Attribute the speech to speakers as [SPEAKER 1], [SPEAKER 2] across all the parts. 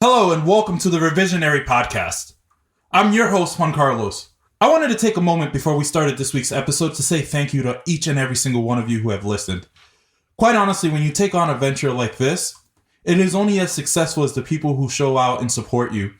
[SPEAKER 1] Hello and welcome to the Revisionary Podcast. I'm your host, Juan Carlos. I wanted to take a moment before we started this week's episode to say thank you to each and every single one of you who have listened. Quite honestly, when you take on a venture like this, it is only as successful as the people who show out and support you.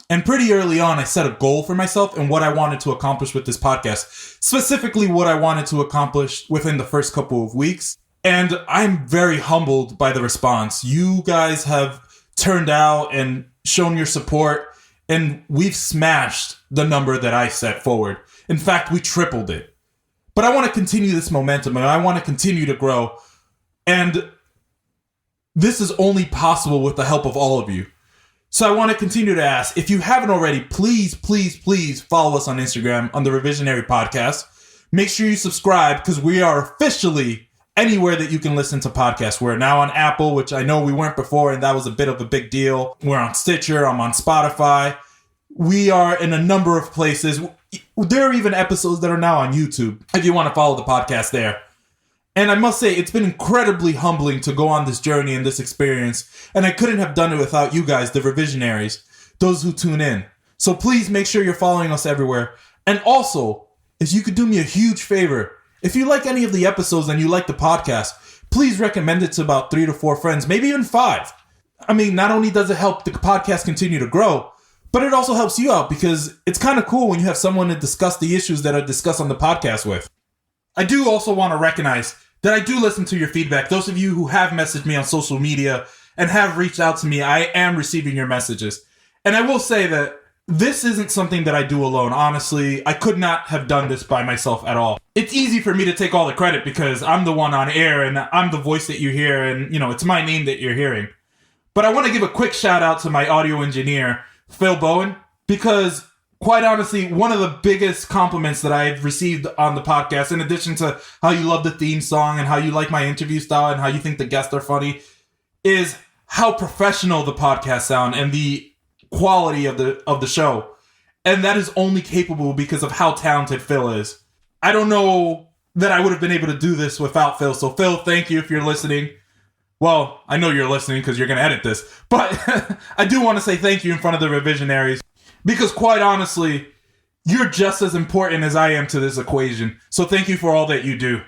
[SPEAKER 1] And pretty early on, I set a goal for myself and what I wanted to accomplish with this podcast, specifically what I wanted to accomplish within the first couple of weeks. And I'm very humbled by the response. You guys have turned out and shown your support, and we've smashed the number that I set forward. In fact, we tripled it. But I want to continue this momentum, and I want to continue to grow. And this is only possible with the help of all of you. So I want to continue to ask, if you haven't already, please follow us on Instagram on the Revisionary Podcast. Make sure you subscribe because we are officially anywhere that you can listen to podcasts. We're now on Apple, which I know we weren't before, and that was a bit of a big deal. We're on Stitcher. I'm on Spotify. We are in a number of places. There are even episodes that are now on YouTube if you want to follow the podcast there. And I must say, it's been incredibly humbling to go on this journey and this experience, and I couldn't have done it without you guys, the Revisionaries, those who tune in. So please make sure you're following us everywhere. And also, if you could do me a huge favor, if you like any of the episodes and you like the podcast, please recommend it to about 3 to 4 friends, maybe even 5. I mean, not only does it help the podcast continue to grow, but it also helps you out because it's kind of cool when you have someone to discuss the issues that are discussed on the podcast with. I do also want to recognize that I do listen to your feedback. Those of you who have messaged me on social media and have reached out to me, I am receiving your messages. And I will say that this isn't something that I do alone. Honestly, I could not have done this by myself at all. It's easy for me to take all the credit because I'm the one on air and I'm the voice that you hear and, it's my name that you're hearing. But I want to give a quick shout out to my audio engineer, Phil Bowen, because quite honestly, one of the biggest compliments that I've received on the podcast, in addition to how you love the theme song and how you like my interview style and how you think the guests are funny, is how professional the podcast sound and the quality of the show. And that is only capable because of how talented Phil is. I don't know that I would have been able to do this without Phil. So Phil, thank you if you're listening. Well, I know you're listening because you're going to edit this. But I do want to say thank you in front of the Revisionaries because quite honestly, you're just as important as I am to this equation. So thank you for all that you do.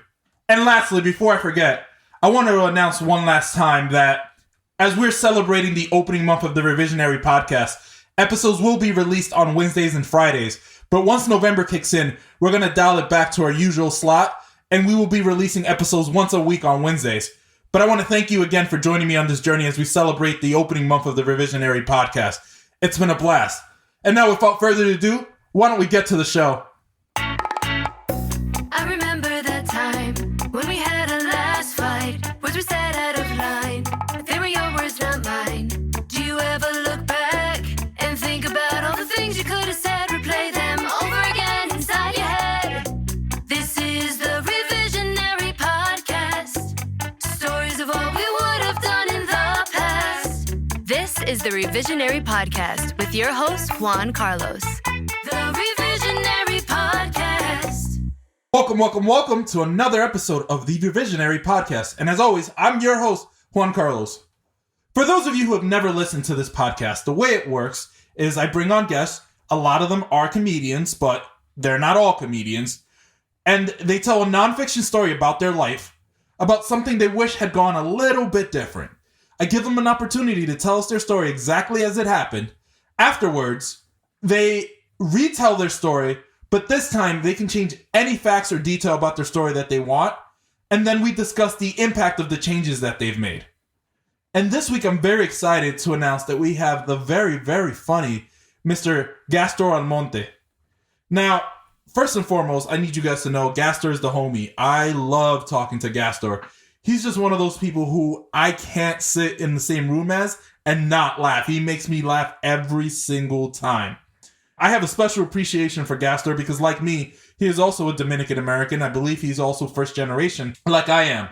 [SPEAKER 1] And lastly, before I forget, I want to announce one last time that as we're celebrating the opening month of the Revisionary Podcast, episodes will be released on Wednesdays and Fridays. But once November kicks in, we're going to dial it back to our usual slot, and we will be releasing episodes once a week on Wednesdays. But I want to thank you again for joining me on this journey as we celebrate the opening month of the Revisionary Podcast. It's been a blast. And now, without further ado, why don't we get to the show?
[SPEAKER 2] I remember that time when we had a last fight. Words were said out of line. They were your words, not mine. Do you ever look back and think about all the things you could have said? Replay them over again inside your head. This is the Revisionary Podcast. Stories of what we would have done in the past. This is the Revisionary Podcast with your host, Juan Carlos. The Revisionary Podcast.
[SPEAKER 1] Welcome to another episode of the Revisionary Podcast. And as always, I'm your host, Juan Carlos. For those of you who have never listened to this podcast, the way it works is I bring on guests. A lot of them are comedians, but they're not all comedians. And they tell a nonfiction story about their life, about something they wish had gone a little bit different. I give them an opportunity to tell us their story exactly as it happened. Afterwards, they retell their story, but this time they can change any facts or detail about their story that they want, and then we discuss the impact of the changes that they've made. And this week I'm very excited to announce that we have the very, very funny Mr. Gastor Almonte. Now, first and foremost, I need you guys to know Gastor is the homie. I love talking to Gastor. He's just one of those people who I can't sit in the same room as and not laugh. He makes me laugh every single time. I have a special appreciation for Gastor because, like me, he is also a Dominican American. I believe he's also first generation, like I am.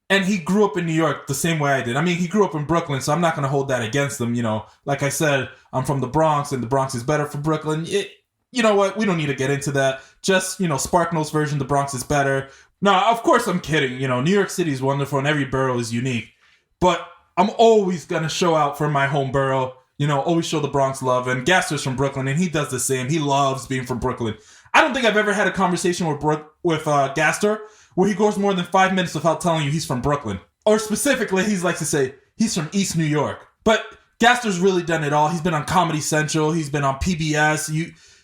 [SPEAKER 1] And he grew up in New York the same way I did. I mean, he grew up in Brooklyn, so I'm not going to hold that against him. Like I said, I'm from the Bronx, and the Bronx is better for Brooklyn. You know what? We don't need to get into that. Just, Sparkno's version, the Bronx is better. No, of course I'm kidding. New York City is wonderful, and every borough is unique. But I'm always going to show out for my home borough. always show the Bronx love. And Gastor's from Brooklyn, and he does the same. He loves being from Brooklyn. I don't think I've ever had a conversation with Gastor where he goes more than 5 minutes without telling you he's from Brooklyn. Or specifically, he likes to say he's from East New York. But Gastor's really done it all. He's been on Comedy Central. He's been on PBS.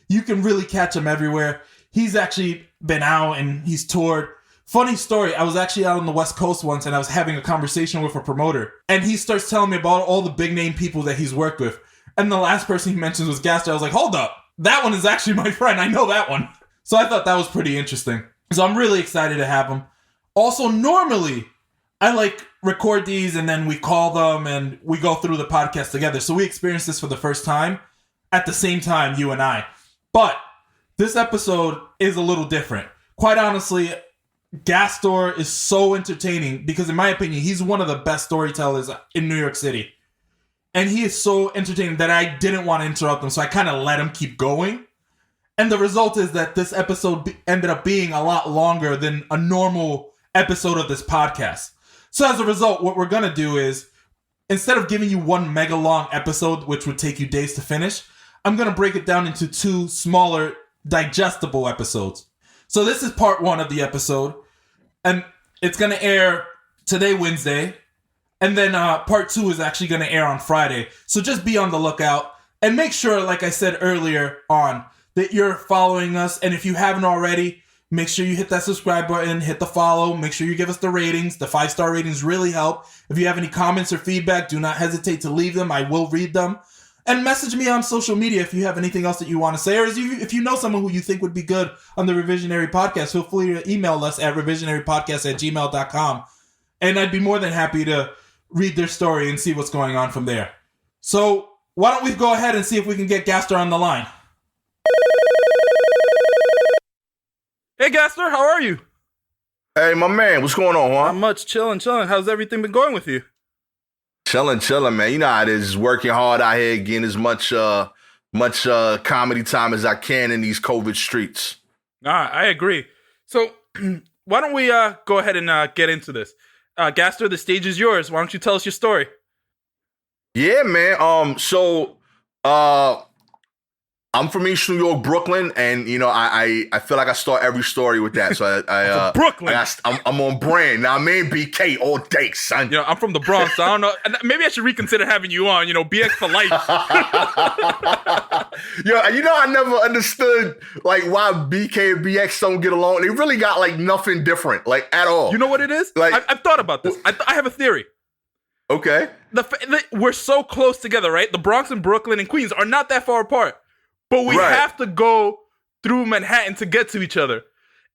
[SPEAKER 1] You can really catch him everywhere. He's actually been out and he's toured. Funny story, I was actually out on the West Coast once and I was having a conversation with a promoter. And he starts telling me about all the big name people that he's worked with. And the last person he mentions was Gastor. I was like, hold up. That one is actually my friend. I know that one. So I thought that was pretty interesting. So I'm really excited to have him. Also, normally, I record these and then we call them and we go through the podcast together. So we experienced this for the first time at the same time, you and I. But this episode is a little different. Quite honestly, Gastor is so entertaining because in my opinion, he's one of the best storytellers in New York City. And he is so entertaining that I didn't want to interrupt him. So I kind of let him keep going. And the result is that this episode ended up being a lot longer than a normal episode of this podcast. So as a result, what we're going to do is, instead of giving you one mega long episode, which would take you days to finish, I'm going to break it down into 2 smaller, digestible episodes. So this is part 1 of the episode, and it's going to air today, Wednesday, and then part 2 is actually going to air on Friday. So just be on the lookout, and make sure, like I said earlier on, that you're following us, and if you haven't already, make sure you hit that subscribe button, hit the follow, make sure you give us the ratings. The 5-star ratings really help. If you have any comments or feedback, do not hesitate to leave them. I will read them. And message me on social media if you have anything else that you want to say, or if you know someone who you think would be good on the Revisionary Podcast, feel free to email us at revisionarypodcast@gmail.com. And I'd be more than happy to read their story and see what's going on from there. So why don't we go ahead and see if we can get Gastor on the line. Hey, Gastor, how are you?
[SPEAKER 3] Hey, my man, what's going on,
[SPEAKER 1] Not
[SPEAKER 3] Juan?
[SPEAKER 1] much, chilling. How's everything been going with you?
[SPEAKER 3] Chilling, man. You know how it is. Working hard out here, getting as much comedy time as I can in these COVID streets.
[SPEAKER 1] I agree. So why don't we go ahead and get into this? Gastor, the stage is yours. Why don't you tell us your story?
[SPEAKER 3] Yeah, man. I'm from East New York, Brooklyn, and I feel like I start every story with that. So I
[SPEAKER 1] Brooklyn.
[SPEAKER 3] I'm on brand. Now I'm in BK all day, son.
[SPEAKER 1] I'm from the Bronx. So I don't know. Maybe I should reconsider having you on. BX for life.
[SPEAKER 3] I never understood why BK and BX don't get along. They really got nothing different, at all.
[SPEAKER 1] You know what it is? I've thought about this. I have a theory.
[SPEAKER 3] Okay.
[SPEAKER 1] We're so close together, right? The Bronx and Brooklyn and Queens are not that far apart. But we have to go through Manhattan to get to each other.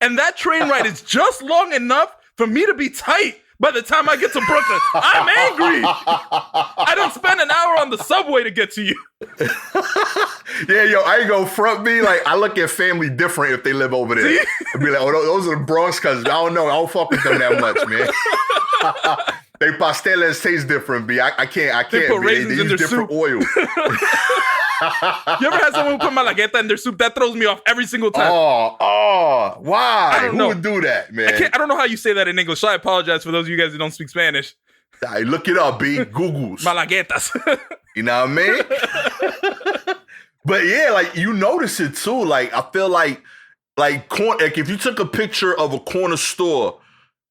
[SPEAKER 1] And that train ride is just long enough for me to be tight by the time I get to Brooklyn. I'm angry. I don't spend an hour on the subway to get to you.
[SPEAKER 3] Yeah, I ain't gonna front me. I look at family different if they live over there. I'd be like, oh, those are the Bronx cousins. I don't know. I don't fuck with them that much, man. They pasteles taste different, B. I can't.
[SPEAKER 1] They put raisins
[SPEAKER 3] they
[SPEAKER 1] in
[SPEAKER 3] use
[SPEAKER 1] their
[SPEAKER 3] different
[SPEAKER 1] soup.
[SPEAKER 3] oil.
[SPEAKER 1] You ever had someone who put malagueta in their soup? That throws me off every single time.
[SPEAKER 3] Oh, why? Who would do that, man?
[SPEAKER 1] I don't know how you say that in English, so I apologize for those of you guys who don't speak Spanish.
[SPEAKER 3] Right, look it up, B. Googles.
[SPEAKER 1] Malaguetas.
[SPEAKER 3] You know what I mean? But yeah, you notice it too. I feel like if you took a picture of a corner store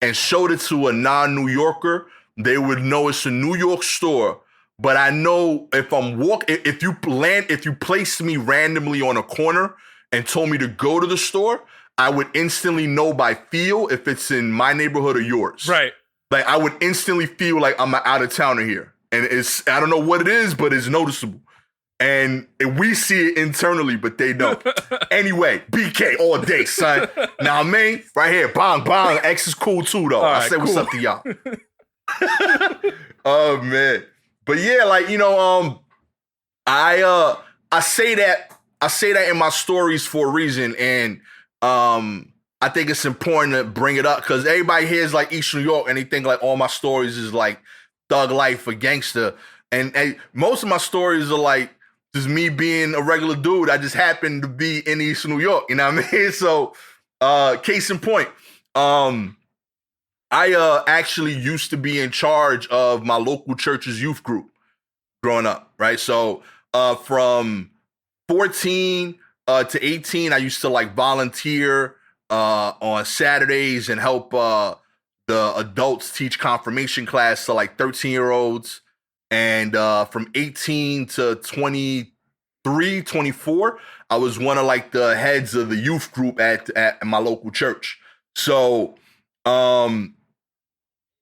[SPEAKER 3] and showed it to a non-New Yorker, they would know it's a New York store. But I know if you placed me randomly on a corner and told me to go to the store, I would instantly know by feel if it's in my neighborhood or yours.
[SPEAKER 1] Right.
[SPEAKER 3] I would instantly feel like I'm an out-of-towner here. And I don't know what it is, but it's noticeable. And we see it internally, but they don't. Anyway, BK all day, son. Now, man, right here, bang, bang. X is cool too, though.
[SPEAKER 1] Right,
[SPEAKER 3] I say what's up to y'all. Oh, man. But yeah, I say that in my stories for a reason, and I think it's important to bring it up because everybody hears East New York and they think all my stories is thug life or gangster, and most of my stories are just me being a regular dude. I just happen to be in East New York, you know what I mean? So, case in point, I actually used to be in charge of my local church's youth group. growing up, right? So from 14 to 18, I used to like volunteer on Saturdays and help the adults teach confirmation class to like 13-year-olds. And from 18 to 23, 24, I was one of like the heads of the youth group at my local church. So,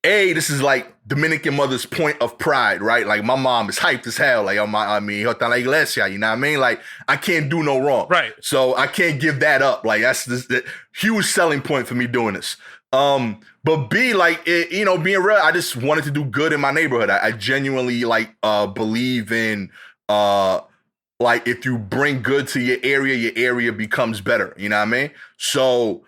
[SPEAKER 3] this is like Dominican mother's point of pride, right? Like my mom is hyped as hell. Like, I mean, hota la iglesia, you know what I mean? Like I can't do no wrong.
[SPEAKER 4] Right.
[SPEAKER 3] So I can't give that up. Like that's the huge selling point for me doing this. But B, like, being real, I just wanted to do good in my neighborhood. I genuinely like believe in like if you bring good to your area becomes better. You know what I mean? So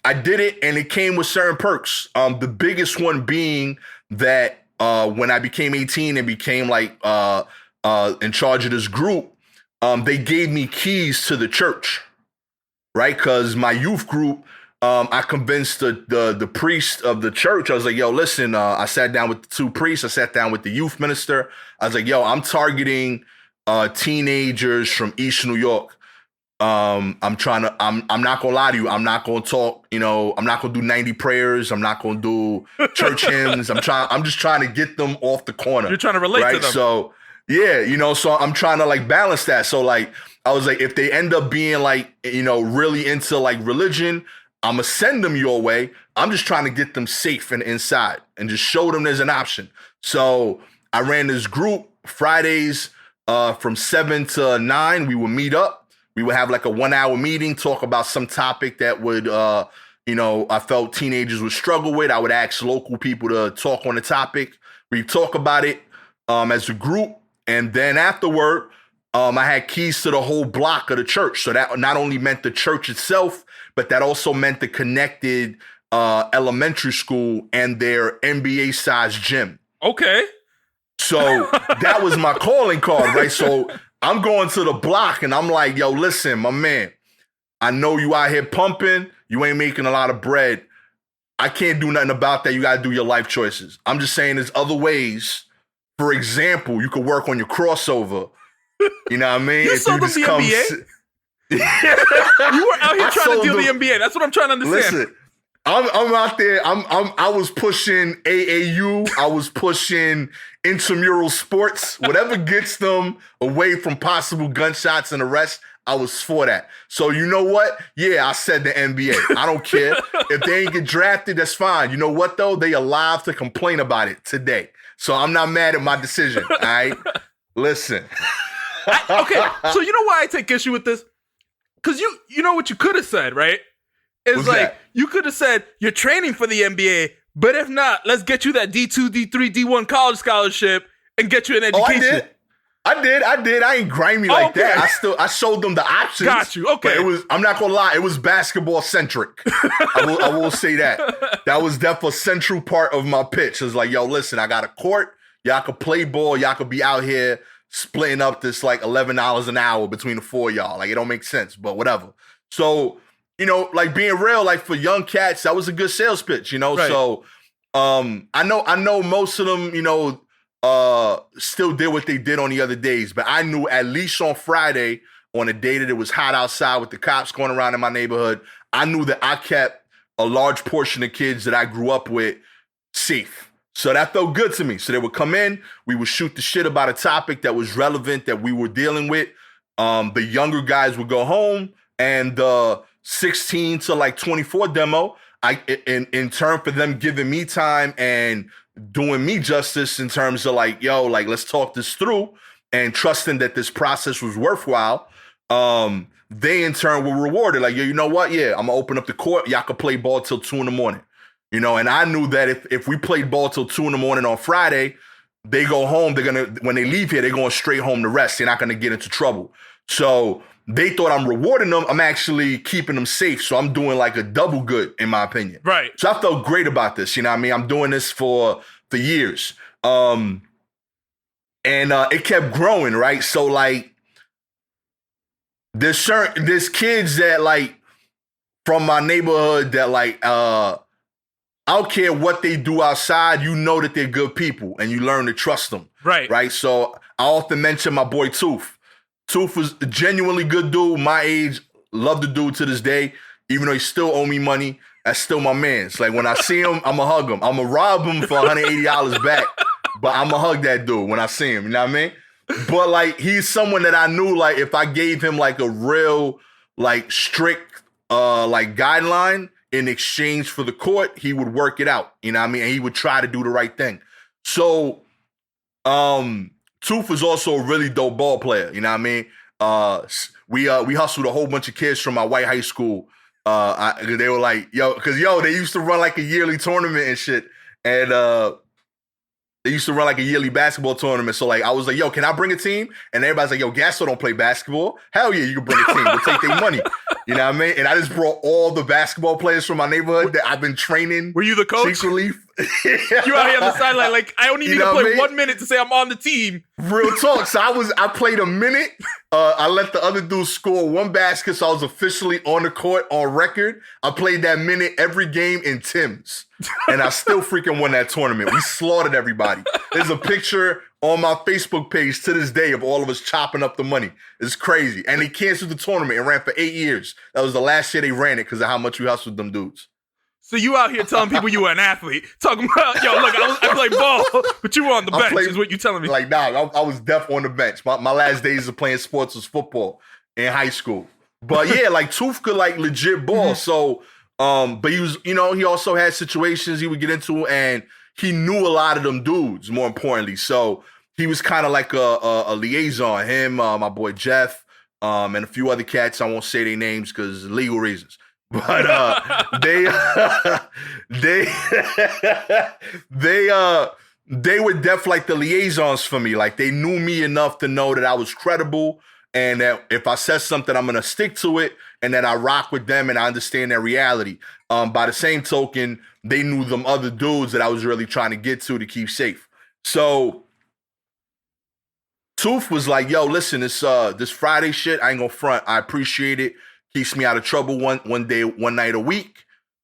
[SPEAKER 3] I did it, and it came with certain perks. The biggest one being that when I became 18 and became like in charge of this group, they gave me keys to the church, right? Because my youth group, I convinced the priest of the church. I was like, yo, listen, I sat down with the two priests. I sat down with the youth minister. I was like, yo, I'm targeting teenagers from East New York. I'm not gonna lie to you. I'm not gonna talk, I'm not gonna do 90 prayers. I'm not gonna do church hymns. I'm just trying to get them off the corner.
[SPEAKER 4] You're trying to relate to them.
[SPEAKER 3] So yeah, so I'm trying to like balance that. So like, I was like, if they end up being like, really into like religion, I'm gonna send them your way. I'm just trying to get them safe and inside and just show them there's an option. So I ran this group Fridays from 7 to 9. We would meet up. We would have like a 1-hour meeting, talk about some topic that would, I felt teenagers would struggle with. I would ask local people to talk on the topic. We talk about it as a group. And then afterward, I had keys to the whole block of the church. So that not only meant the church itself, but that also meant the connected elementary school and their NBA-sized gym.
[SPEAKER 4] Okay.
[SPEAKER 3] So that was my calling card, right? So I'm going to the block and I'm like, yo, listen, my man, I know you out here pumping. You ain't making a lot of bread. I can't do nothing about that. You got to do your life choices. I'm just saying there's other ways. For example, you could work on your crossover. You know what I mean?
[SPEAKER 4] You sold them the NBA? You were out here trying to deal the NBA. That's what I'm trying to understand.
[SPEAKER 3] Listen, I'm out there. I was pushing AAU. I was pushing intramural sports. Whatever gets them away from possible gunshots and arrests, I was for that. So you know what? Yeah, I said the NBA. I don't care. If they ain't get drafted, that's fine. You know what, though? They alive to complain about it today. So I'm not mad at my decision, all right? Listen.
[SPEAKER 4] Okay, so you know why I take issue with this? Because you know what you could have said, right? It's
[SPEAKER 3] What's
[SPEAKER 4] like,
[SPEAKER 3] that?
[SPEAKER 4] you could have said, you're training for the NBA, but if not, let's get you that D2, D3, D1 college scholarship and get you an education.
[SPEAKER 3] I did. I ain't grimy like that. I showed them the options.
[SPEAKER 4] Got you. Okay.
[SPEAKER 3] But I'm not gonna lie, it was basketball centric. I will say that. That was definitely a central part of my pitch. It was like, yo, listen, I got a court. Y'all could play ball. Y'all could be out here splitting up this like $11 an hour between the four of y'all. Like, it don't make sense, but whatever. So, like being real, like for young cats, that was a good sales pitch, Right. So I know most of them, still did what they did on the other days, but I knew at least on Friday, on a day that it was hot outside with the cops going around in my neighborhood, I knew that I kept a large portion of kids that I grew up with safe. So that felt good to me. So they would come in, we would shoot the shit about a topic that was relevant that we were dealing with. The younger guys would go home, and the 16 to like 24 demo, in turn for them giving me time and doing me justice in terms of like, yo, like, let's talk this through and trusting that this process was worthwhile. They in turn were rewarded. Like, yo, you know what? Yeah, I'm gonna open up the court. Y'all could play ball till 2 a.m. And I knew that if we played ball till 2 a.m. on Friday, they go home. When they leave here, they're going straight home to rest. They're not gonna get into trouble. So they thought I'm rewarding them. I'm actually keeping them safe. So I'm doing like a double good, in my opinion.
[SPEAKER 4] Right.
[SPEAKER 3] So I felt great about this. You know what I mean? I'm doing this for years. And it kept growing, right? So like there's kids that like from my neighborhood that like I don't care what they do outside. You know that they're good people, and you learn to trust them.
[SPEAKER 4] Right.
[SPEAKER 3] Right. So I often mention my boy Tooth. Tooth was a genuinely good dude. My age, love the dude to this day. Even though he still owe me money, that's still my man. It's like when I see him, I'ma hug him. I'ma rob him for $180 back, but I'ma hug that dude when I see him. You know what I mean? But like he's someone that I knew like if I gave him like a real like strict like guideline in exchange for the court, he would work it out. You know what I mean? And he would try to do the right thing. So Tooth was also a really dope ball player. You know what I mean? We hustled a whole bunch of kids from my white high school. They were like, they used to run like a yearly tournament and shit. And they used to run like a yearly basketball tournament. So like I was like, yo, can I bring a team? And everybody's like, yo, Gastor don't play basketball. Hell yeah, you can bring a team. We'll take their money. You know what I mean? And I just brought all the basketball players from my neighborhood that I've been training.
[SPEAKER 4] Were you the coach?
[SPEAKER 3] Secretly.
[SPEAKER 4] You out here on the sideline like, I only need to play 1 minute to say I'm on the team.
[SPEAKER 3] Real talk. So I played a minute. I let the other dudes score one basket, so I was officially on the court on record. I played that minute every game in Timbs. And I still freaking won that tournament. We slaughtered everybody. There's a picture on my Facebook page to this day of all of us chopping up the money. It's crazy. And they canceled the tournament. It ran for 8 years. That was the last year they ran it because of how much we hustled them dudes.
[SPEAKER 4] So you out here telling people you were an athlete, talking about, yo, look, I played ball, but you were on the bench, is what you telling me.
[SPEAKER 3] Like, nah, I was deaf on the bench. My last days of playing sports was football in high school. But yeah, like Tooth could like legit ball. So, but he was, he also had situations he would get into, and he knew a lot of them dudes, more importantly. So he was kind of like a liaison. Him, my boy Jeff, and a few other cats. I won't say their names because legal reasons. But they were def like the liaisons for me. Like they knew me enough to know that I was credible and that if I said something, I'm gonna stick to it, and that I rock with them and I understand their reality. By the same token, they knew them other dudes that I was really trying to get to keep safe. So Tooth was like, yo, listen, this Friday shit, I ain't gonna front. I appreciate it. Keeps me out of trouble one night a week.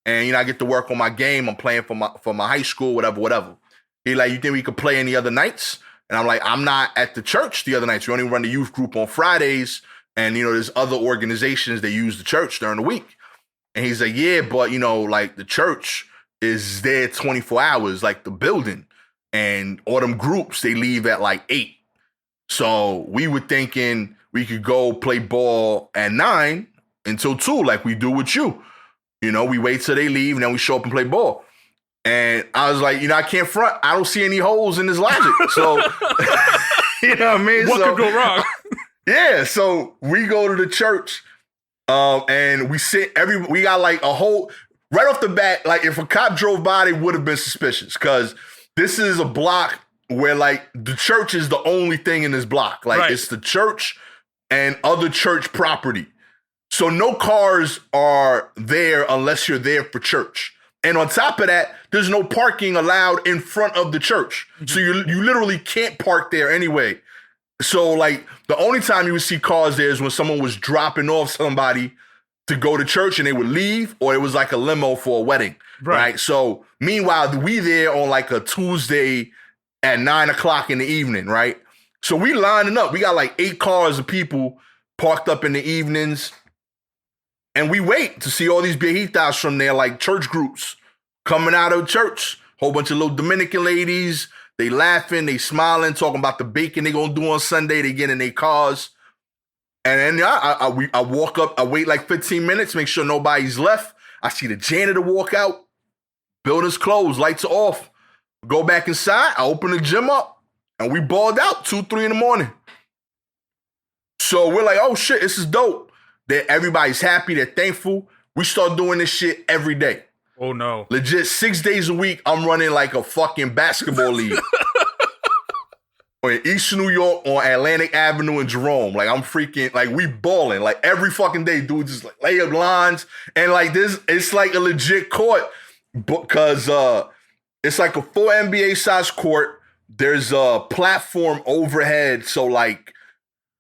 [SPEAKER 3] And, I get to work on my game. I'm playing for my high school, whatever. He like, you think we could play any other nights? And I'm like, I'm not at the church the other nights. We only run the youth group on Fridays. And, there's other organizations that use the church during the week. And he's like, yeah, but, like the church is there 24 hours, like the building. And all them groups, they leave at like 8. So we were thinking we could go play ball at 9 until 2, like we do with you. We wait till they leave and then we show up and play ball. And I was like, I can't front. I don't see any holes in this logic. So, you know what I mean?
[SPEAKER 4] What could go wrong?
[SPEAKER 3] Yeah. So we go to the church and we sit we got like a whole, right off the bat, like if a cop drove by, they would have been suspicious because this is a block where like the church is the only thing in this block. Like It's the church and other church property. So no cars are there unless you're there for church. And on top of that, there's no parking allowed in front of the church. Mm-hmm. So you literally can't park there anyway. So like the only time you would see cars there is when someone was dropping off somebody to go to church and they would leave, or it was like a limo for a wedding. Right? So meanwhile, we there on like a Tuesday at 9:00 in the evening, right? So we lining up. We got like 8 cars of people parked up in the evenings. And we wait to see all these viejitas from there, like church groups coming out of church. Whole bunch of little Dominican ladies. They laughing, they smiling, talking about the bacon they gonna do on Sunday. They get in their cars. And then I walk up, I wait like 15 minutes, make sure nobody's left. I see the janitor walk out. Building's closed, lights are off. Go back inside, I open the gym up, and we balled out 2, 3 in the morning. So we're like, oh shit, this is dope. Everybody's happy, they're thankful. We start doing this shit every day.
[SPEAKER 4] Oh no.
[SPEAKER 3] Legit 6 days a week, I'm running like a fucking basketball league. In East New York on Atlantic Avenue in Jerome. Like I'm freaking, like we balling. Like every fucking day, dude, just like lay up lines. And like this, it's like a legit court because it's like a full NBA size court. There's a platform overhead. So like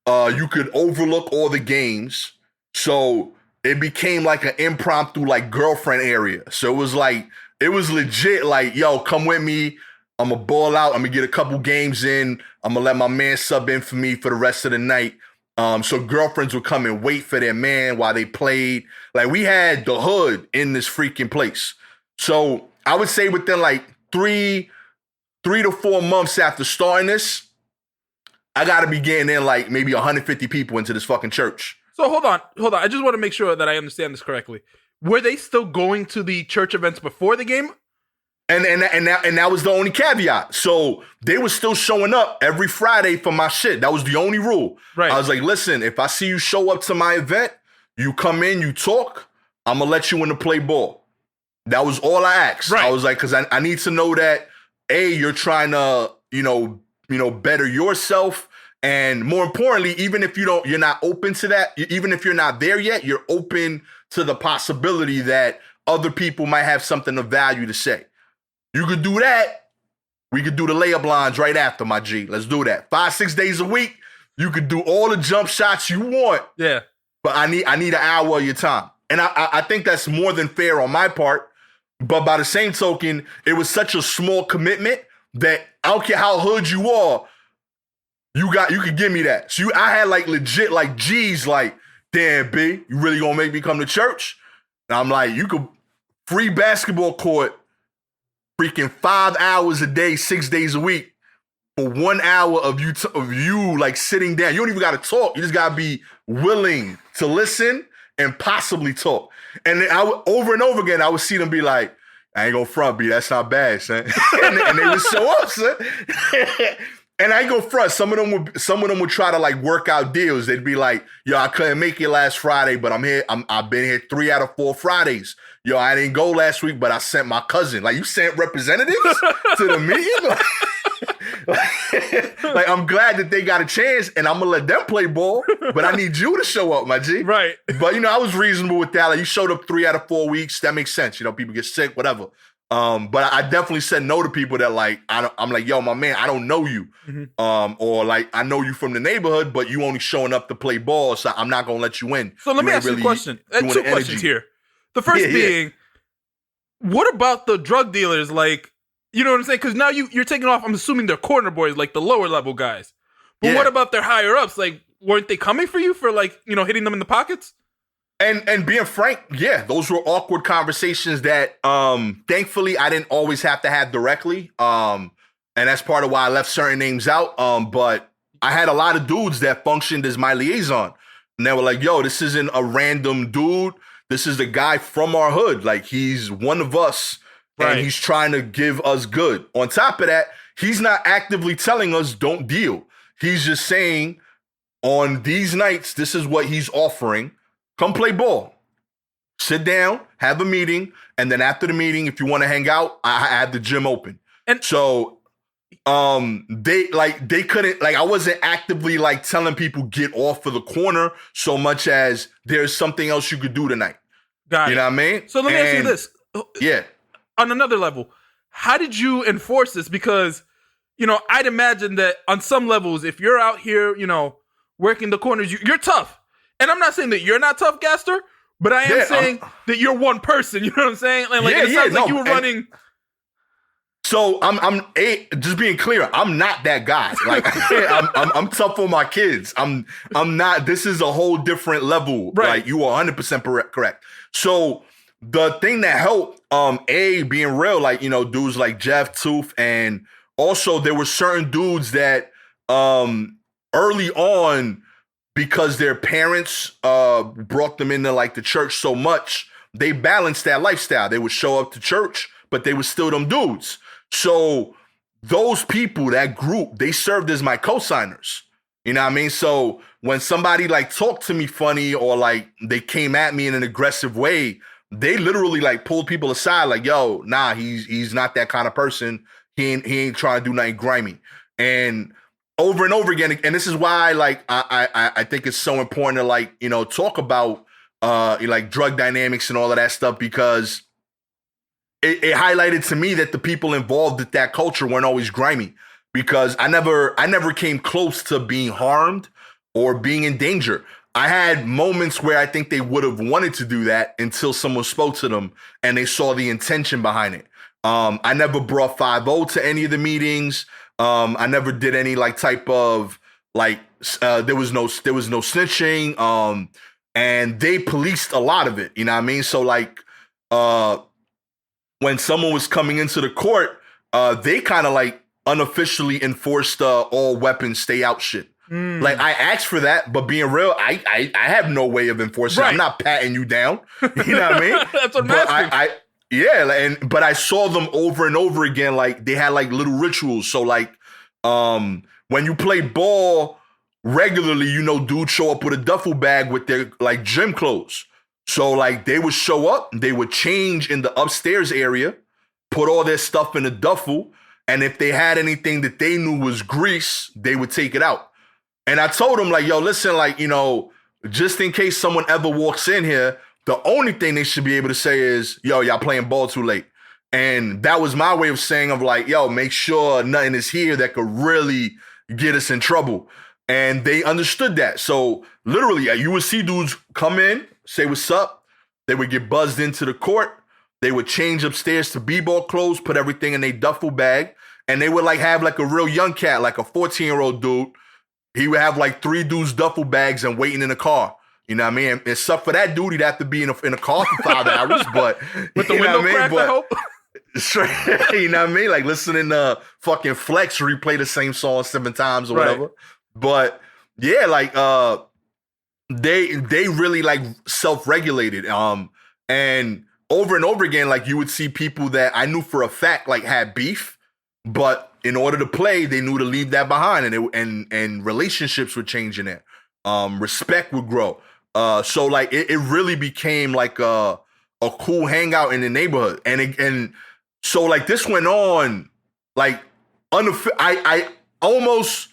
[SPEAKER 3] you could overlook all the games. So it became like an impromptu like girlfriend area. So it was like it was legit like, yo, come with me. I'm going to ball out. I'm going to get a couple games in. I'm going to let my man sub in for me for the rest of the night. So girlfriends would come and wait for their man while they played. Like, we had the hood in this freaking place. So I would say within like 3 to 4 months after starting this, I got to be getting in like maybe 150 people into this fucking church.
[SPEAKER 4] So hold on. I just want to make sure that I understand this correctly. Were they still going to the church events before the game?
[SPEAKER 3] And that was the only caveat. So they were still showing up every Friday for my shit. That was the only rule.
[SPEAKER 4] Right.
[SPEAKER 3] I was like, listen, if I see you show up to my event, you come in, you talk, I'm going to let you in to play ball. That was all I asked.
[SPEAKER 4] Right.
[SPEAKER 3] I was like, because I need to know that, A, you're trying to, better yourself. And more importantly, even if you're not open to that, even if you're not there yet, you're open to the possibility that other people might have something of value to say. You could do that. We could do the layup lines right after, my G. Let's do that. 5-6 days a week. You could do all the jump shots you want.
[SPEAKER 4] Yeah.
[SPEAKER 3] But I need an hour of your time. And I think that's more than fair on my part. But by the same token, it was such a small commitment that I don't care how hood you are, you could give me that. So I had like legit like G's like, damn, B, you really gonna make me come to church? And I'm like, you could free basketball court freaking 5 hours a day, 6 days a week for 1 hour of you like sitting down. You don't even got to talk. You just got to be willing to listen and possibly talk. And then over and over again, I would see them be like, I ain't gonna front, B. That's not bad, son. and they would show up, son. And I ain't gonna front. Some of them would try to like work out deals. They'd be like, yo, I couldn't make it last Friday, but I'm here. I've been here 3 out of 4 Fridays. Yo, I didn't go last week, but I sent my cousin. Like, you sent representatives to the meeting? Like, I'm glad that they got a chance, and I'm going to let them play ball, but I need you to show up, my G.
[SPEAKER 4] Right.
[SPEAKER 3] But, I was reasonable with that. Like, you showed up 3 out of 4 weeks. That makes sense. People get sick, whatever. But I definitely said no to people that, like, I'm like, yo, my man, I don't know you. Mm-hmm. Or, like, I know you from the neighborhood, but you only showing up to play ball, so I'm not going to let you in.
[SPEAKER 4] So let me ask you a question. 2 questions here. The first being, what about the drug dealers? Like, you know what I'm saying? Because now you're taking off, I'm assuming they're corner boys, like the lower level guys. But what about their higher ups? Like, weren't they coming for you for, like, hitting them in the pockets?
[SPEAKER 3] And being frank, yeah, those were awkward conversations that thankfully I didn't always have to have directly. And that's part of why I left certain names out. But I had a lot of dudes that functioned as my liaison. And they were like, yo, this isn't a random dude. This is the guy from our hood. Like, he's one of us, right, and he's trying to give us good. On top of that, he's not actively telling us don't deal. He's just saying, on these nights, this is what he's offering. Come play ball. Sit down, have a meeting, and then after the meeting, if you want to hang out, I have the gym open. And so they couldn't, like, I wasn't actively like telling people get off of the corner so much as there's something else you could do tonight. Got it. You know what I mean?
[SPEAKER 4] So let me ask you this.
[SPEAKER 3] Yeah.
[SPEAKER 4] On another level, how did you enforce this? Because, I'd imagine that on some levels, if you're out here, working the corners, you're tough. And I'm not saying that you're not tough, Gastor, but I am saying that you're one person. You know what I'm saying? Like it sounds like you were running.
[SPEAKER 3] So I'm just being clear. I'm not that guy. Like I'm tough on my kids. I'm not. This is a whole different level. Right. Like, you are 100% correct. So the thing that helped, being real, like, dudes like Jeff, Tooth, and also there were certain dudes that early on, because their parents brought them into like the church so much, they balanced that lifestyle. They would show up to church, but they were still them dudes. So those people, that group, they served as my co-signers. You know what I mean? So when somebody like talked to me funny or like they came at me in an aggressive way, they literally like pulled people aside like, yo, nah, he's not that kind of person. He ain't trying to do nothing grimy. And over and over again, and this is why like I think it's so important to like, talk about like drug dynamics and all of that stuff, because it highlighted to me that the people involved with that culture weren't always grimy, because I never came close to being harmed or being in danger. I had moments where I think they would have wanted to do that until someone spoke to them and they saw the intention behind it. I never brought 5-0 to any of the meetings. I never did any like type of like there was no snitching. And they policed a lot of it. You know what I mean? So like when someone was coming into the court, they kind of like unofficially enforced all weapons stay out shit. Like I asked for that, but being real, I have no way of enforcing it. I'm not patting you down. You know what I mean?
[SPEAKER 4] That's what I'm
[SPEAKER 3] but
[SPEAKER 4] asking.
[SPEAKER 3] but I saw them over and over again. Like they had like little rituals. So like when you play ball regularly, you know, dudes show up with a duffel bag with their like gym clothes. So like they would show up, they would change in the upstairs area, put all their stuff in a duffel, and if they had anything that they knew was grease, they would take it out. And I told them like, yo, listen, like, you know, just in case someone ever walks in here, the only thing they should be able to say is, yo, y'all playing ball too late. And that was my way of saying of like, yo, make sure nothing is here that could really get us in trouble. And they understood that. So literally, you would see dudes come in, say what's up. They would get buzzed into the court. They would change upstairs to b-ball clothes, put everything in their duffel bag. And they would like have like a real young cat, like a 14-year-old dude. He would have like 3 dudes' duffel bags and waiting in a car. You know what I mean? Except for that dude, he'd have to be in a car for 5 hours. But
[SPEAKER 4] with the window cracked, I hope.
[SPEAKER 3] Straight, you know what I mean? Like listening to fucking Flex replay the same song 7 times or whatever. But yeah, like they really like self-regulated. And over again, like you would see people that I knew for a fact like had beef, but in order to play, they knew to leave that behind, and relationships would change in there. Respect would grow. So like it really became like a cool hangout in the neighborhood. And so like this went on like I almost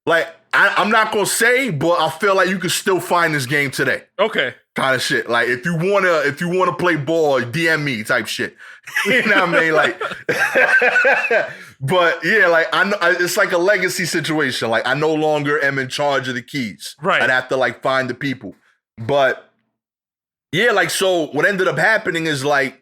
[SPEAKER 3] like I'm not gonna say, but I feel like you could still find this game today.
[SPEAKER 4] Okay.
[SPEAKER 3] Kind of shit. Like if you wanna play ball, DM me type shit. You know what I mean? Like but yeah, like I know it's like a legacy situation. Like I no longer am in charge of the keys.
[SPEAKER 4] Right.
[SPEAKER 3] I'd have to like find the people. But yeah, like so what ended up happening is like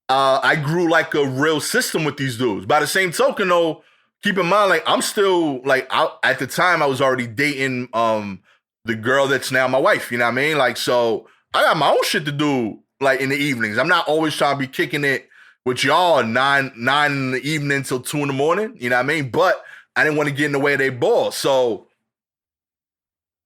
[SPEAKER 3] I grew like a real system with these dudes. By the same token though, keep in mind, like I'm still like at the time I was already dating the girl that's now my wife. You know what I mean? Like so I got my own shit to do like in the evenings. I'm not always trying to be kicking it with y'all 9 in the evening till 2 in the morning. You know what I mean? But I didn't want to get in the way of their ball. So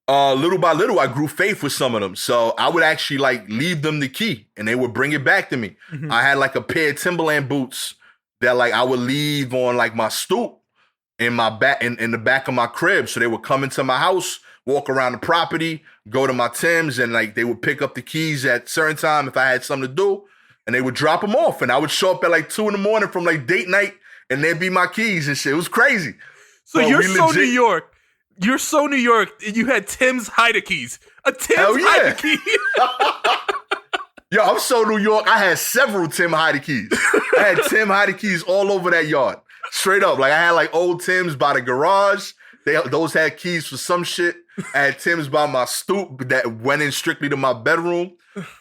[SPEAKER 3] little by little, I grew faith with some of them. So I would actually like leave them the key and they would bring it back to me. Mm-hmm. I had like a pair of Timberland boots that like I would leave on like my stoop in my back in the back of my crib. So they would come into my house, walk around the property, go to my Timbs, and like they would pick up the keys at certain time if I had something to do, and they would drop them off. And I would show up at like 2 in the morning from like date night, and they'd be my keys and shit. It was crazy.
[SPEAKER 4] So you're so New York. You're so New York. You had Tim's Haida keys. A Tim's Haida key.
[SPEAKER 3] Yo, I'm so New York. I had several Tim Haida keys. I had Tim Haida keys all over that yard. Straight up. Like I had like old Timbs by the garage. Those had keys for some shit. I had Timbs by my stoop that went in strictly to my bedroom.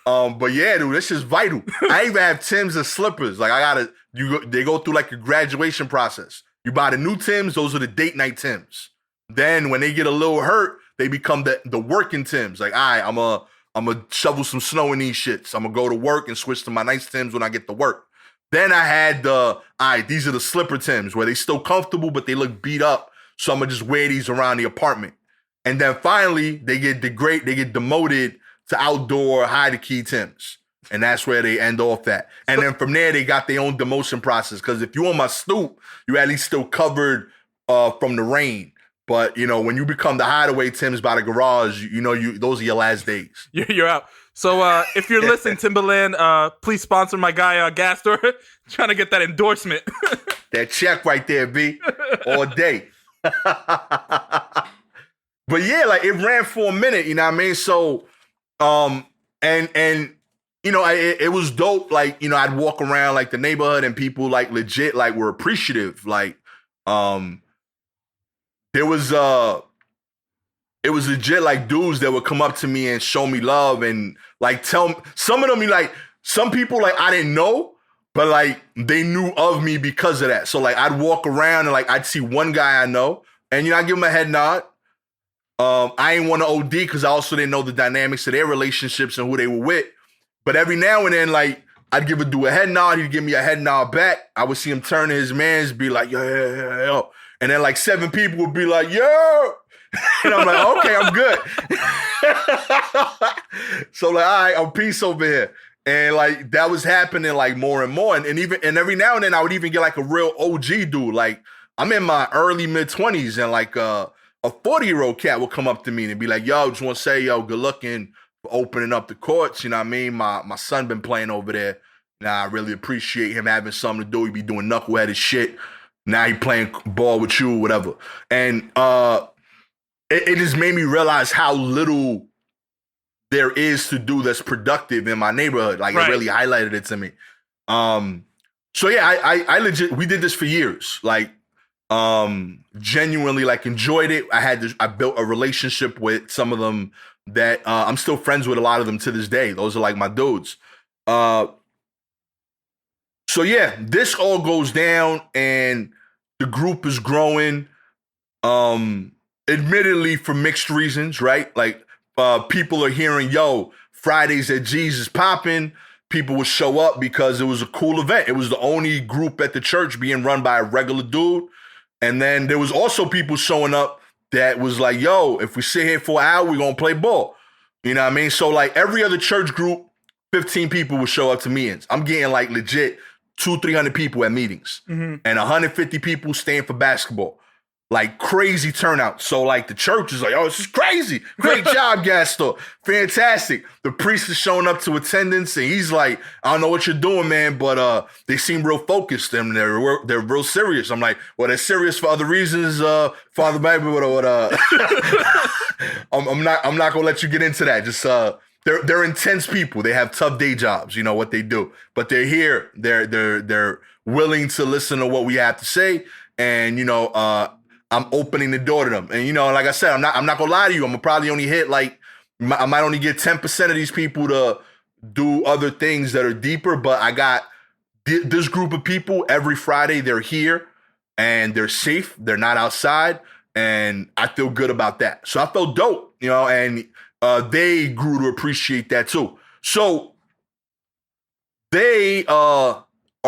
[SPEAKER 3] But yeah, dude, this is vital. I even have Timbs and slippers. Like they go through like a graduation process. You buy the new Timbs, those are the date night Timbs. Then when they get a little hurt, they become the working Timbs. Like, all right, I'm gonna shovel some snow in these shits. I'm gonna go to work and switch to my nice Timbs when I get to work. Then I had these are the slipper Timbs where they still comfortable, but they look beat up. So I'm gonna just wear these around the apartment. And then finally, they get demoted to outdoor Haida key Timbs. And that's where they end off at. And then from there, they got their own demotion process. Because if you on my stoop, you at least still covered from the rain. But, you know, when you become the hideaway Timbs by the garage, those are your last days.
[SPEAKER 4] You're out. So if you're listening, Timberland, please sponsor my guy, Gastor. Trying to get that endorsement.
[SPEAKER 3] That check right there, B. All day. But yeah, like it ran for a minute, you know what I mean? So, and you know, it was dope. Like, you know, I'd walk around like the neighborhood and people like legit like were appreciative. Like, it was legit like dudes that would come up to me and show me love and like tell me, some of them, like some people like I didn't know, but like they knew of me because of that. So like I'd walk around and like I'd see one guy I know, and I give him a head nod. I ain't want to OD because I also didn't know the dynamics of their relationships and who they were with. But every now and then, like I'd give a dude a head nod, he'd give me a head nod back. I would see him turn to his mans, be like, yo. And then like 7 people would be like, yo. And I'm like, okay, I'm good. So like, all right, I'm peace over here. And like that was happening like more and more. And every now and then I would even get like a real OG dude. Like I'm in my early mid-20s and like a 40-year-old cat would come up to me and be like, yo, just want to say, yo, good looking for opening up the courts. You know what I mean? My son been playing over there. Now I really appreciate him having something to do. He be doing knuckleheaded shit. Now he playing ball with you, whatever. And it just made me realize how little there is to do that's productive in my neighborhood. Like It really highlighted it to me. So yeah, I legit, we did this for years. Like, genuinely like enjoyed it. I built a relationship with some of them that I'm still friends with a lot of them to this day. Those are like my dudes. So yeah, this all goes down and the group is growing. Admittedly for mixed reasons, right? Like people are hearing, yo, Fridays at Jesus popping. People would show up because it was a cool event. It was the only group at the church being run by a regular dude. And then there was also people showing up that was like, yo, if we sit here for an hour, we're going to play ball. You know what I mean? So like every other church group, 15 people would show up to meetings. I'm getting like legit 200-300 people at meetings and 150 people staying for basketball. Like crazy turnout. So like the church is like, oh, this is crazy. Great job, Gastor. Fantastic. The priest is showing up to attendance and he's like, I don't know what you're doing, man, but they seem real focused and they're real serious. I'm like, well, they're serious for other reasons, Father Bible. I'm not gonna let you get into that. Just they're intense people. They have tough day jobs, you know what they do. But they're here. They're willing to listen to what we have to say. And I'm opening the door to them. And, like I said, I'm not going to lie to you. I'm going to probably only hit I might only get 10% of these people to do other things that are deeper. But I got this group of people every Friday. They're here and they're safe. They're not outside. And I feel good about that. So I felt dope, and they grew to appreciate that too. So they are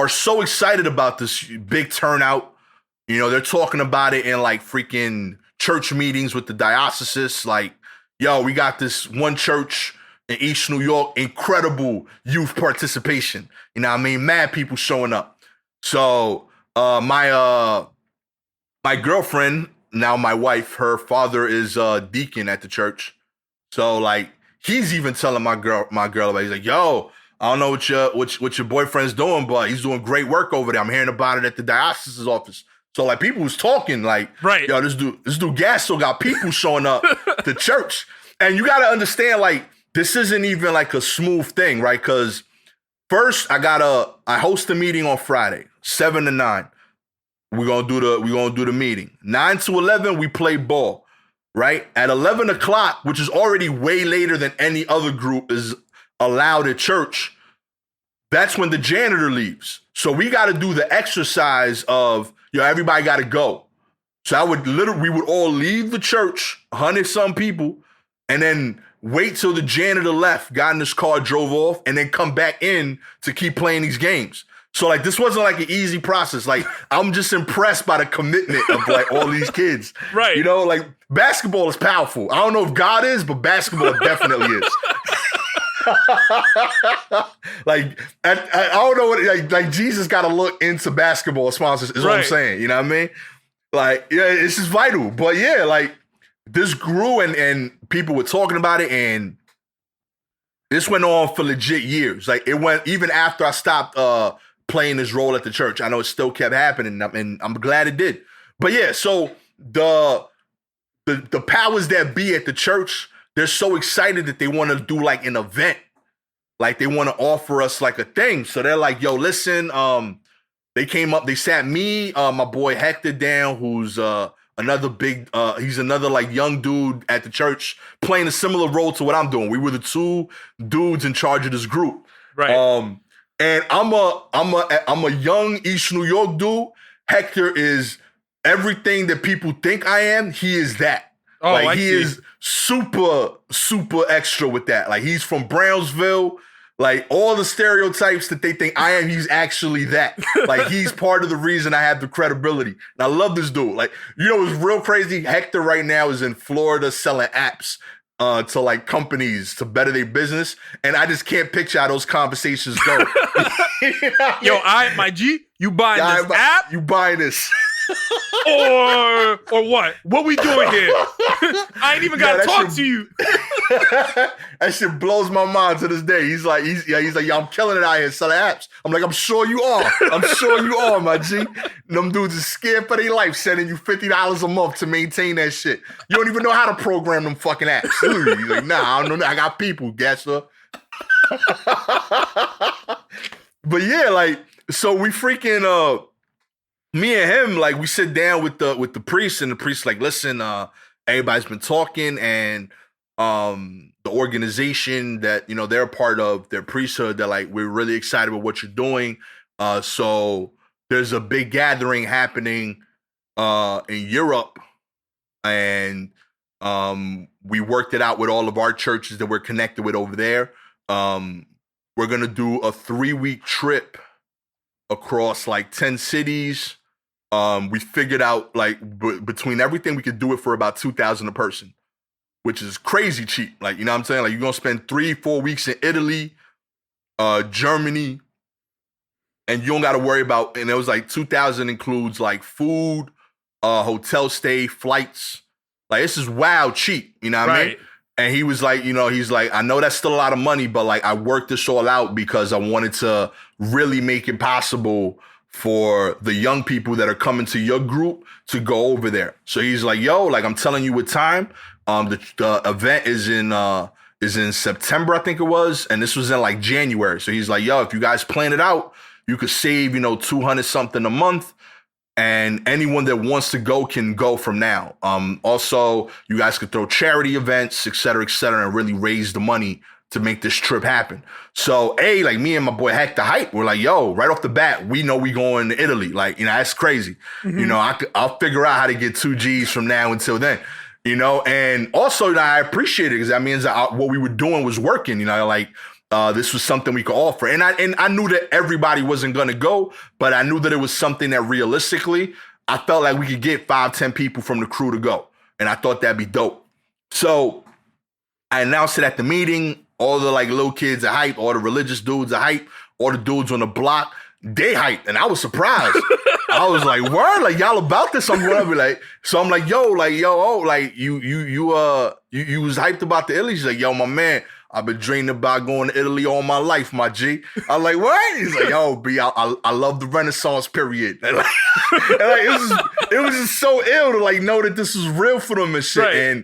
[SPEAKER 3] so excited about this big turnout. They're talking about it in like freaking church meetings with the diocese. Like, yo, we got this one church in East New York, incredible youth participation. You know what I mean? Mad people showing up. So my girlfriend, now my wife, her father is a deacon at the church. So like he's even telling my girl about it. He's like, yo, I don't know what your boyfriend's doing, but he's doing great work over there. I'm hearing about it at the diocese's office. So like people was talking like,
[SPEAKER 4] right.
[SPEAKER 3] Yo, this dude Gastor got people showing up to church. And you got to understand, like, this isn't even like a smooth thing, right? Because first I host a meeting on Friday, 7 to 9. We're gonna do the meeting. 9 to 11, we play ball, right? At 11 o'clock, which is already way later than any other group is allowed at church, that's when the janitor leaves. So we got to do the exercise of, everybody got to go. So we would all leave the church, 100-some people, and then wait till the janitor left, got in his car, drove off, and then come back in to keep playing these games. So like this wasn't like an easy process. Like I'm just impressed by the commitment of like all these kids.
[SPEAKER 4] Right.
[SPEAKER 3] Like basketball is powerful. I don't know if God is, but basketball definitely is. Like I don't know what like Jesus got to look into basketball sponsors is what I'm saying. You know what I mean? Like yeah, it's just vital. But yeah, like this grew and people were talking about it and this went on for legit years. Like it went even after I stopped playing this role at the church. I know it still kept happening and I'm glad it did. But yeah, so the powers that be at the church, they're so excited that they want to do like an event. Like they want to offer us like a thing. So they're like, yo, listen, they came up, they sat me, my boy Hector down, who's another big, he's another like young dude at the church playing a similar role to what I'm doing. We were the two dudes in charge of this group.
[SPEAKER 4] Right.
[SPEAKER 3] And I'm a young East New York dude. Hector is everything that people think I am. He is that.
[SPEAKER 4] Oh,
[SPEAKER 3] like
[SPEAKER 4] I
[SPEAKER 3] he
[SPEAKER 4] see.
[SPEAKER 3] is super extra with that. Like he's from Brownsville. Like all the stereotypes that they think I am, he's actually that. Like he's part of the reason I have the credibility. And I love this dude. Like, you know what's real crazy? Hector right now is in Florida selling apps to like companies to better their business. And I just can't picture how those conversations go.
[SPEAKER 4] Yo, my G, you buying this app?
[SPEAKER 3] You buying this.
[SPEAKER 4] or what? What we doing here? I ain't even gotta talk to you.
[SPEAKER 3] That shit blows my mind to this day. He's like, yo, I'm killing it out here selling apps. I'm like, I'm sure you are. I'm sure you are, my G. Them dudes is scared for their life, sending you $50 a month to maintain that shit. You don't even know how to program them fucking apps. He's like, nah, I don't know. I got people, Gastor. But yeah, like, so we freaking me and him, like, we sit down with the priest, and the priest like, listen, everybody's been talking, and the organization that, you know, they're a part of, their priesthood, they're like, we're really excited about what you're doing. So there's a big gathering happening in Europe, and we worked it out with all of our churches that we're connected with over there. We're gonna do a 3-week trip across like 10 cities. We figured out like between everything, we could do it for about $2,000 a person, which is crazy cheap. Like, you know what I'm saying? Like, you're gonna spend 3-4 weeks in Italy, Germany, and you don't gotta worry about, and it was like 2,000 includes like food, hotel stay, flights. Like, this is wild cheap, you know what I mean? And he was like, you know, he's like, I know that's still a lot of money, but like, I worked this all out because I wanted to really make it possible for the young people that are coming to your group to go over there. So he's like, yo, like, I'm telling you what time. The event is in September, I think it was, and this was in like January. So he's like, yo, if you guys plan it out, you could save, you know, 200 something a month. And anyone that wants to go can go from now. Also, you guys could throw charity events, et cetera, and really raise the money to make this trip happen. So, like me and my boy Hector Hype, we're like, yo, right off the bat, we know we going to Italy. Like, you know, that's crazy. Mm-hmm. You know, I'll figure out how to get 2 G's from now until then. You know, and also, you know, I appreciate it because that means that what we were doing was working. You know, like, this was something we could offer. And I knew that everybody wasn't going to go, but I knew that it was something that realistically, I felt like we could get 5-10 people from the crew to go. And I thought that'd be dope. So I announced it at the meeting. All the like little kids are hype. All the religious dudes are hype. All the dudes on the block, they hype. And I was surprised. I was like, word, like y'all about this? I'm going to be like, so I'm like, yo, like you was hyped about the Italy. He's like, yo, my man, I've been dreaming about going to Italy all my life, my G. I'm like, what? He's like, yo, B, I love the Renaissance period. And like, it was just so ill to like know that this was real for them and shit. Right. And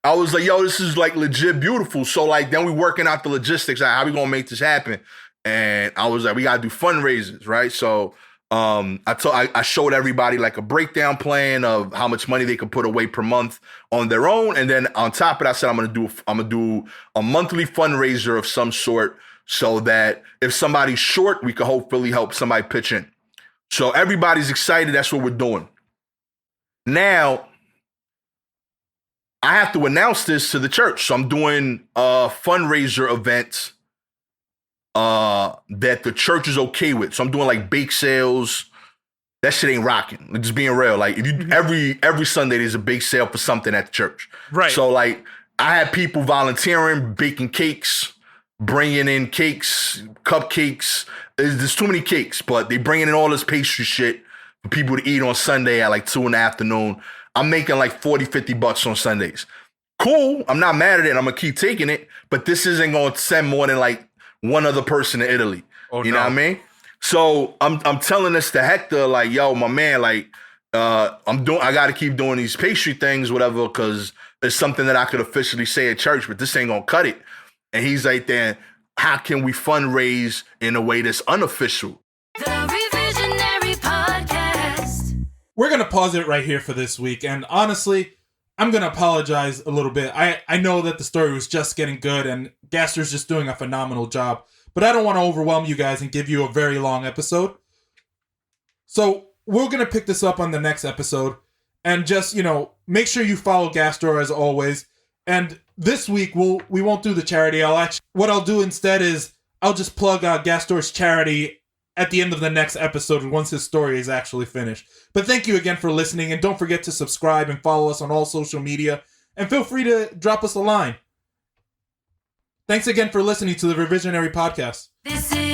[SPEAKER 3] I was like, yo, this is like legit beautiful. So like, then we working out the logistics, like how we gonna make this happen? And I was like, we gotta do fundraisers, right? So I showed everybody like a breakdown plan of how much money they could put away per month on their own. And then on top of that, I said, I'm gonna do a monthly fundraiser of some sort so that if somebody's short, we could hopefully help somebody pitch in. So everybody's excited. That's what we're doing. Now, I have to announce this to the church. So I'm doing a fundraiser event that the church is okay with. So I'm doing like bake sales. That shit ain't rocking. Like, just being real. Like if you every Sunday there's a bake sale for something at the church. Right. So like I had people volunteering, baking cakes, bringing in cakes, cupcakes. There's too many cakes, but they bringing in all this pastry shit for people to eat on Sunday at like 2 p.m. I'm making like $40-$50 on Sundays. Cool. I'm not mad at it. I'm gonna keep taking it, but this isn't gonna send more than like one other person to Italy. You know what I mean? So I'm telling this to Hector, like, yo, my man, like, I got to keep doing these pastry things, whatever, because it's something that I could officially say at church, but this ain't gonna cut it. And he's like, then how can we fundraise in a way that's unofficial?
[SPEAKER 2] The Revisionary Podcast.
[SPEAKER 1] We're gonna pause it right here for this week, and honestly, I'm going to apologize a little bit. I know that the story was just getting good and Gastor's just doing a phenomenal job. but I don't want to overwhelm you guys and give you a very long episode. So we're going to pick this up on the next episode. And just, make sure you follow Gastor as always. And this week, we won't do the charity. What I'll do instead is I'll just plug Gastor's charity at the end of the next episode once his story is actually finished. But thank you again for listening. And don't forget to subscribe and follow us on all social media. And feel free to drop us a line. Thanks again for listening to the Revisionary Podcast.
[SPEAKER 2] This is